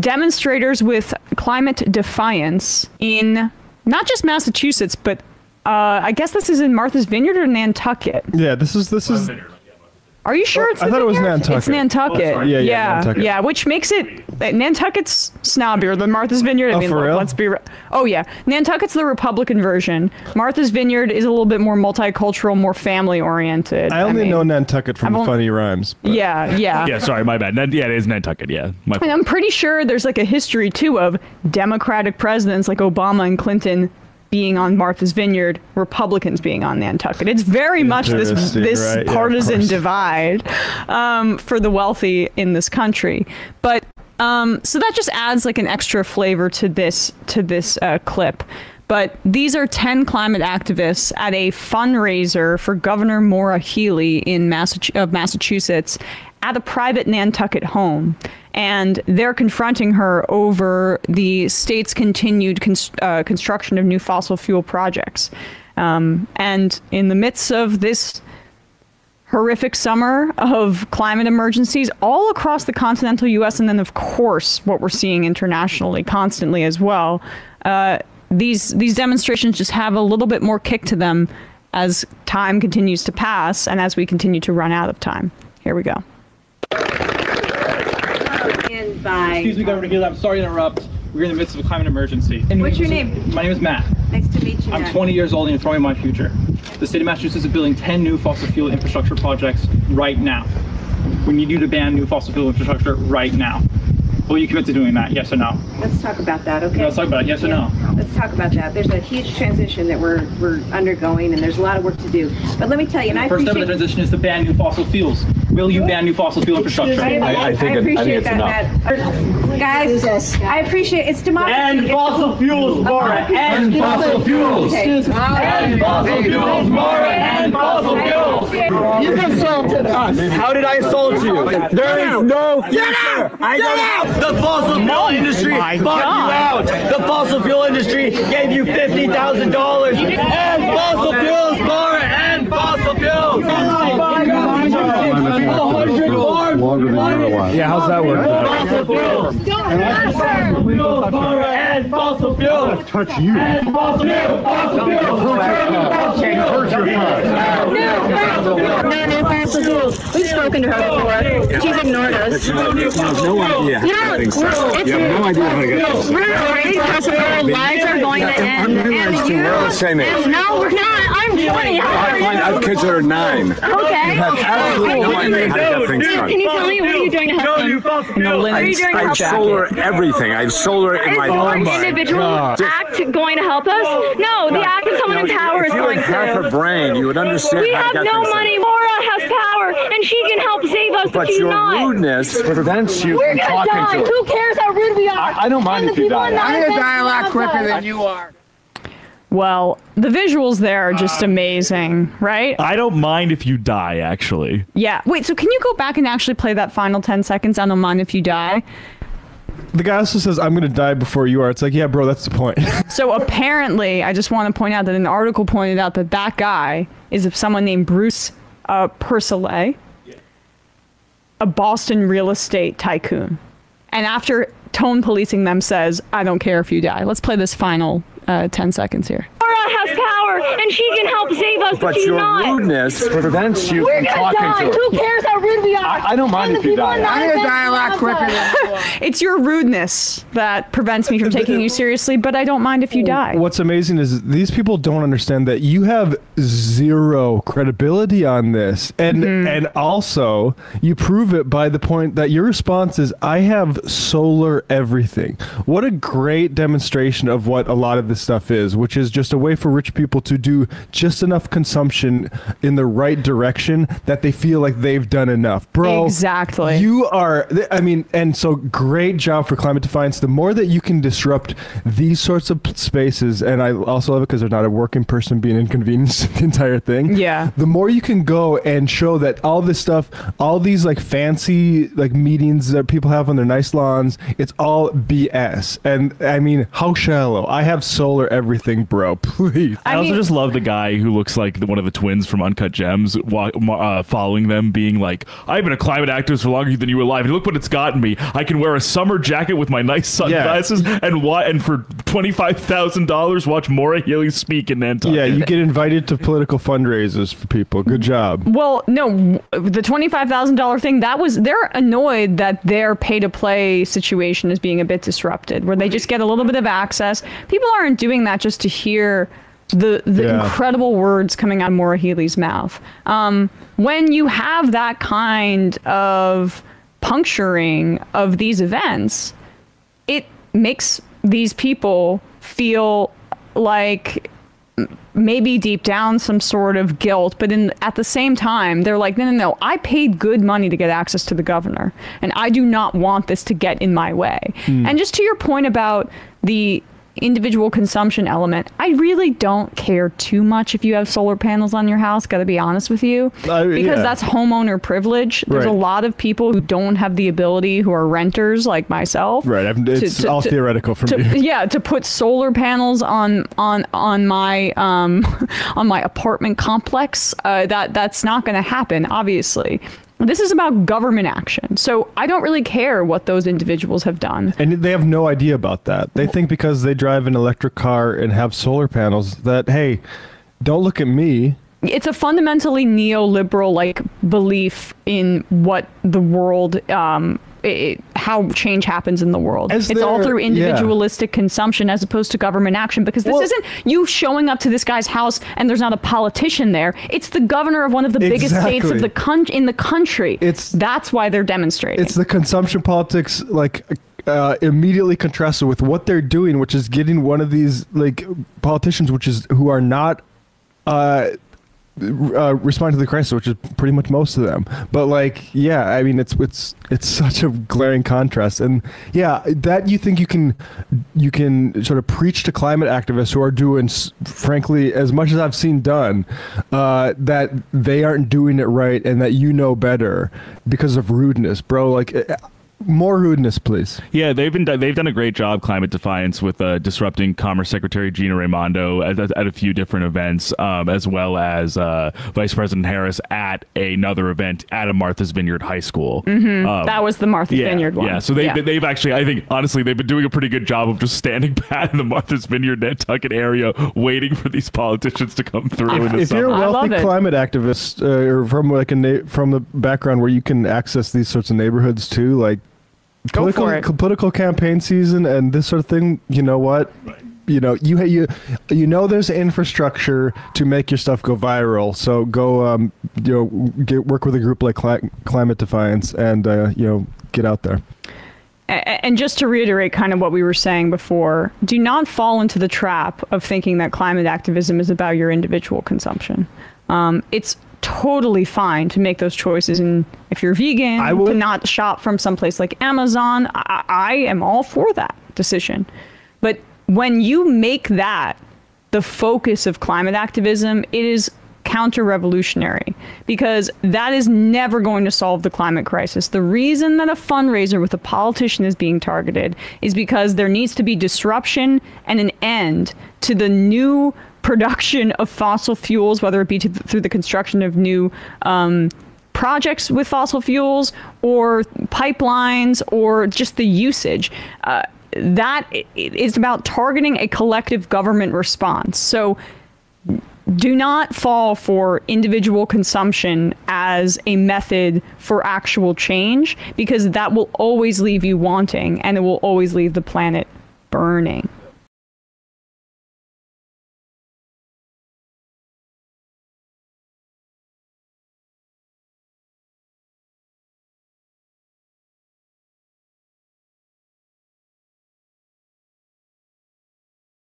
demonstrators with Climate Defiance in not just Massachusetts, but I guess this is in Martha's Vineyard or Nantucket. Yeah, this is. Are you sure it's I thought it was Nantucket. It's Nantucket. Oh, yeah, Nantucket. Yeah, which makes it Nantucket's snobbier than Martha's Vineyard. I mean, for real? let's be oh yeah, Nantucket's the Republican version. Martha's Vineyard is a little bit more multicultural, more family oriented. I only know Nantucket from the funny rhymes. But. Yeah. Yeah, sorry, my bad. Yeah, it is Nantucket. Yeah, and I'm pretty sure there's like a history too of Democratic presidents like Obama and Clinton being on Martha's Vineyard, Republicans being on Nantucket. It's very much this right? partisan divide for the wealthy in this country. But so that just adds like an extra flavor to this clip. But these are 10 climate activists at a fundraiser for Governor Maura Healey of Massachusetts at a private Nantucket home. And they're confronting her over the state's continued construction of new fossil fuel projects. And in the midst of this horrific summer of climate emergencies all across the continental U.S., and then, of course, what we're seeing internationally constantly as well, these demonstrations just have a little bit more kick to them as time continues to pass and as we continue to run out of time. Here we go. Excuse me, Governor Healey, I'm sorry to interrupt. We're in the midst of a climate emergency. What's your name? My name is Matt. Nice to meet you, I'm Matt. 20 years old and you're throwing my future. The state of Massachusetts is building 10 new fossil fuel infrastructure projects right now. We need you to ban new fossil fuel infrastructure right now. Will you commit to doing that, yes or no? Let's talk about that, okay? Let's talk about it, yes or no? Let's talk about that. There's a huge transition that we're undergoing, and there's a lot of work to do. But let me tell you, and I appreciate... The first step of the transition is to ban new fossil fuels. Will you ban new fossil fuel infrastructure? I appreciate that, Matt. Guys, I appreciate it's democracy. And fossil fuels, Maura! And fossil fuels! And fossil fuels, Maura! And fossil fuels! You insulted us. How did I insult you? There is no future. Get out! The fossil fuel industry bought you out. The fossil fuel industry gave you $50,000. And fossil fuels, Maura! And fossil fuels! Yeah, how's that work? Fossil fuels! And fossil fuels! Touch you. And fossil fuels! Fossil fuels! We've spoken to her before. She's ignored us. You have no idea how to get things started. You have no idea how to get things started. We're afraid because our lives are going to end. We're all the same age. No, we're not. I'm 20. I have kids that are 9. Okay. You have absolutely no idea how to get things started. Can you tell me what are you doing to help them? I have solar everything. I have solar in my home. Is an individual act going to help us? No, the act of someone in power is going to. If you had half a brain, you would understand We how have to get no things money. Maura has power, and she can help save us, but she's your not. rudeness prevents you We're from gonna talking die. to her. Who cares how rude we are? I don't mind if you die. I'm going to die a lot quicker than you are. Well, the visuals there are just amazing, right? I don't mind if you die, actually. Yeah. Wait, so can you go back and actually play that final 10 seconds? I don't mind if you die. The guy also says, I'm going to die before you are. It's like, yeah, bro, that's the point. So apparently, I just want to point out that an article pointed out that that guy is someone named Bruce Purcell, a Boston real estate tycoon. And after tone policing them says, I don't care if you die. Let's play this final 10 seconds here. Maura has power, and she can help save us, but she's not. But your rudeness prevents you We're from gonna talking die. to her. Who cares how rude we are? I don't mind if you die. I'm going to die a lot quicker than you are. It's your rudeness that prevents me from taking you seriously, but I don't mind if you die. What's amazing is these people don't understand that you have zero credibility on this. And also, you prove it by the point that your response is, I have solar everything. What a great demonstration of what a lot of this stuff is, which is just a way for rich people to do just enough consumption in the right direction that they feel like they've done enough. Bro, exactly. You are, I mean, and so great job for Climate Defiance. The more that you can disrupt these sorts of spaces, and I also love it because they're not a working person being inconvenienced the entire thing. Yeah. The more you can go and show that all this stuff, all these like fancy like meetings that people have on their nice lawns, it's all BS. And I mean, how shallow. I have solar everything, bro. Please. I also just love the guy who looks like one of the twins from Uncut Gems following them, being like, like, I've been a climate activist for longer than you were alive, and look what it's gotten me. I can wear a summer jacket with my nice sunglasses and for $25,000 watch Maura Healey speak in Nantucket. Yeah, you get invited to political fundraisers for people. Good job. Well, no, the $25,000 thing, they're annoyed that their pay-to-play situation is being a bit disrupted, where they just get a little bit of access. People aren't doing that just to hear the incredible words coming out of Maura Healey's mouth. When you have that kind of puncturing of these events, it makes these people feel like maybe deep down some sort of guilt, but at the same time, they're like, no, I paid good money to get access to the governor, and I do not want this to get in my way. And just to your point about the individual consumption element, I really don't care too much if you have solar panels on your house, gotta be honest with you, because that's homeowner privilege. There's a lot of people who don't have the ability, who are renters like myself. Right, it's all theoretical for me. Yeah, to put solar panels on my on my apartment complex, that's not going to happen, obviously. This is about government action. So I don't really care what those individuals have done. And they have no idea about that. They think because they drive an electric car and have solar panels that, hey, don't look at me. It's a fundamentally neoliberal belief in what the world, how change happens in the world. It's all through individualistic consumption as opposed to government action, because this isn't you showing up to this guy's house and there's not a politician there. It's the governor of one of the biggest states of in the country. That's why they're demonstrating. It's the consumption politics, immediately contrasted with what they're doing, which is getting one of these politicians, who are not respond to the crisis, which is pretty much most of them. But I mean, it's such a glaring contrast. And that you think you can sort of preach to climate activists who are doing, frankly, as much as I've seen done, that they aren't doing it right and that you know better because of rudeness, bro. More rudeness, please. Yeah, they've done a great job, Climate Defiance, with disrupting Commerce Secretary Gina Raimondo at a few different events, as well as Vice President Harris at another event at a Martha's Vineyard high school. That was the Martha's Vineyard one. Yeah, so they've actually, I think, honestly, they've been doing a pretty good job of just standing pat in the Martha's Vineyard, Nantucket area, waiting for these politicians to come through. If you're a wealthy climate activist, or from the background where you can access these sorts of neighborhoods too, political campaign season and this sort of thing, you know what? You know there's infrastructure to make your stuff go viral. So go work with a group like Climate Defiance and get out there. And just to reiterate kind of what we were saying before, do not fall into the trap of thinking that climate activism is about your individual consumption. It's totally fine to make those choices, and if you're vegan, to not shop from someplace like Amazon, I am all for that decision. But when you make that the focus of climate activism, it is counter-revolutionary, because that is never going to solve the climate crisis. The reason that a fundraiser with a politician is being targeted is because there needs to be disruption and an end to the new production of fossil fuels, whether it be through the construction of new projects with fossil fuels or pipelines or just the usage. That is about targeting a collective government response. So do not fall for individual consumption as a method for actual change, because that will always leave you wanting, and it will always leave the planet burning.